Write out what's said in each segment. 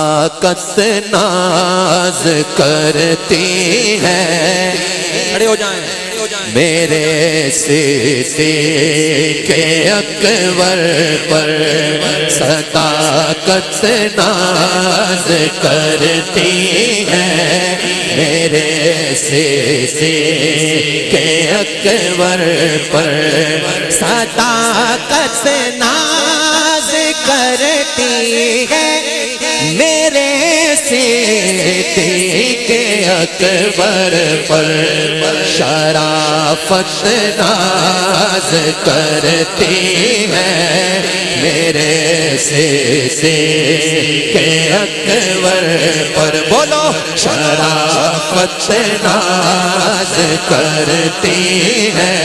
طاقت ناز کرتی ہے، کھڑے ہو جائیں میرے صدیق اکبر پر صداقت ناز کرتی ہے، میرے صدیق اکبر پر صداقت ناز کرتی ہے، میرے صدیق اکبر پر شرافت ناز کرتی ہے، میرے صدیق اکبر پر بولو شرافت ناز کرتی ہے،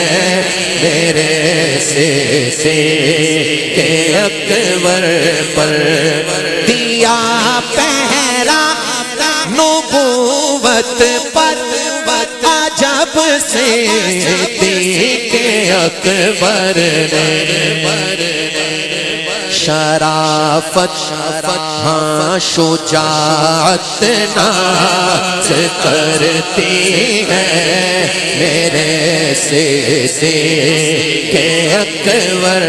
میرے صدیق اکبر پر دیا پہرا نبوت پر عجب صدیق اکبر نے شرافت ہاں شجاعت ناز کرتی ہے، میرے صدیق اکبر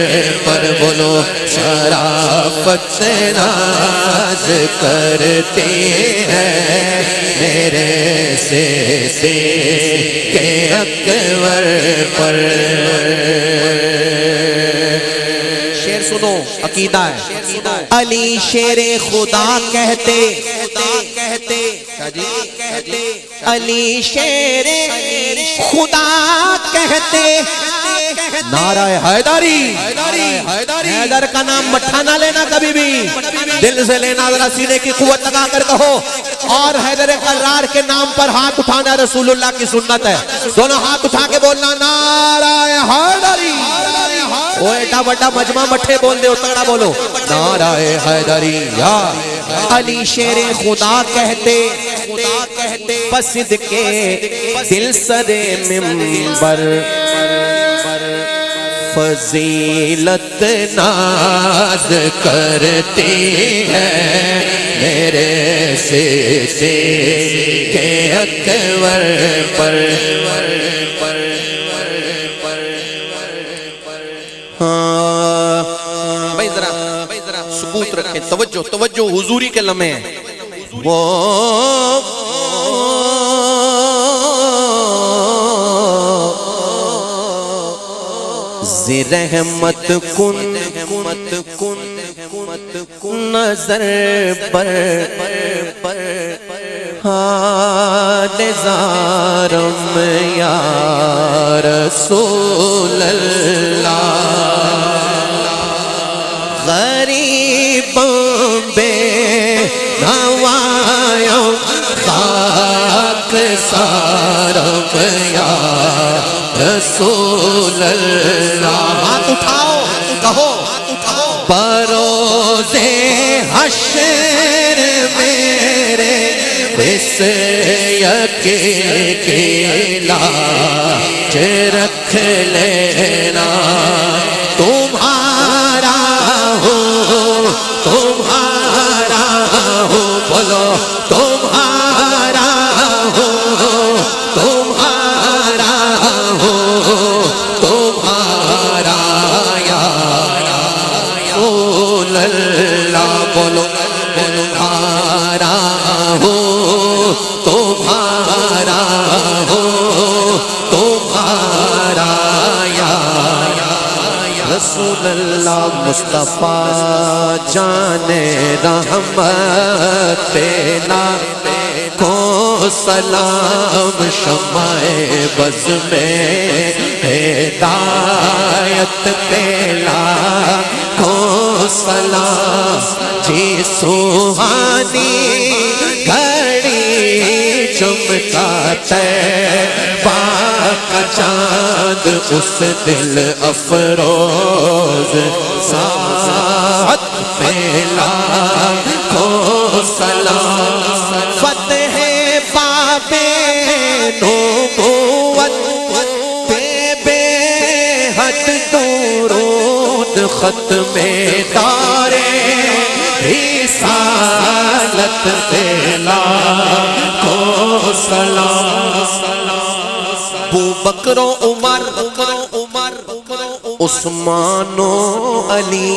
پر بولو شرافت ناز کرتی ہے، میرے صدیق اکبر پر سنو عقیدہ ہے علی شیر خدا کہتے، علی شیر خدا کہتے، نعرہ حیدری، حیدر کا نام مٹھا نہ لینا کبھی بھی، دل سے لینا، ذرا سینے کی قوت لگا کر کہو، اور حیدر قرار کے نام پر ہاتھ اٹھانا رسول اللہ کی سنت ہے، دونوں ہاتھ اٹھا کے بولنا نعرہ حیدری، وہ ایٹا بڑا مجمع مٹھے بول دے، تگڑا بولو نعرہ حیدری یا علی شیر خدا کہتے، پسند کے دل سر منبر فضیلت ناز کرتی ہے، میرے صدیق اکبر پر بھائی ذرا ثبوت رکھیں، توجہ حضوری کے لمحے ہیں، وہ رحمت کن نظر پر حال زارم یا رسول اللہ، غریبوں بے نوایوں خاک سارم یا رسول اللہ، ہاتھ اٹھاؤ کہو بروز حشر میرے اس یقین کی لاج رکھ لینا، تمہارا ہوں بولو تمہارا ہوں تمہارا یا رسول اللہ، بولو تمہارا ہوں تمہارا یا رسول اللہ، مصطفیٰ جان رحمت تینا کو سلام، شمع بز میں ہدایت پیلا کو سلام، جی سوہانی گھڑی چمکاتا طیبہ کا چاند، اس دل افروز ساعت پیلا کو سلام، فتح باب نبوت پہ بے حد درود، ختم تارے رسالت پہ لاکھوں سلام ابو بکر و عمر عثمان و علی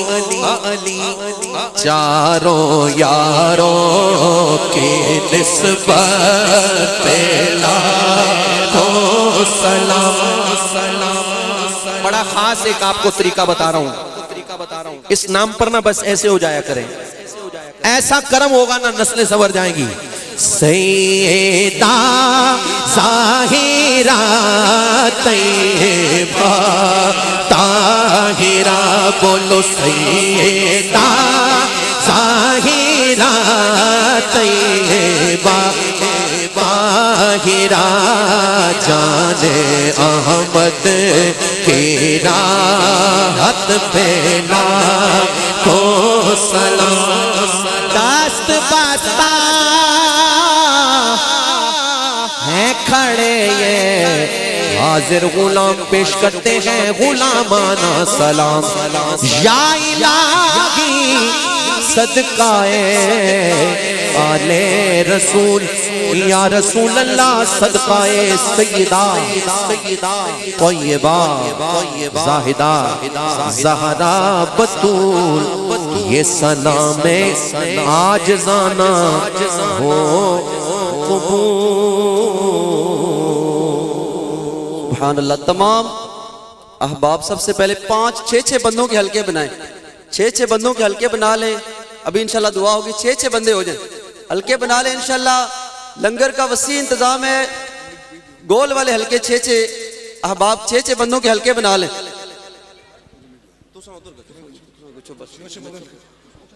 چاروں یاروں کی نسبت پہ لاکھوں سلام بڑا خاص ایک آپ کو طریقہ بتا رہا ہوں، اس نام پر نہ بس ایسے ہو جایا کریں، ایسا کرم ہوگا نا نسلیں سنور جائیں گی۔ سیدہ ظاہرہ طیبہ طاہرہ بولو سیدہ ظاہرہ طیبہ طاہرہ جان احمد کی راحت پہ لاکھوں سلام دست بستہ ہیں کھڑے یہ حاضر غلام پیش کرتے ہیں غلامانہ سلام یا الہی صدقہ آل رسول یا رسول اللہ صدقہ سیدہ طیبہ زاہدہ زہرا بطول یہ سلام عاجزانہ ہو سبحان اللہ۔ تمام احباب سب سے پہلے 5-6 بندوں کے حلقے بنائیں، 6 بندوں کے حلقے بنا لیں، ابھی انشاءاللہ دعا ہوگی، 6 بندے ہو جائیں، حلقے بنا لیں انشاءاللہ۔ لنگر کا وسیع انتظام ہے، گول والے حلقے 6 احباب 6 بندوں کے حلقے بنا لیں،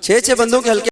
6 بندوں کے حلقے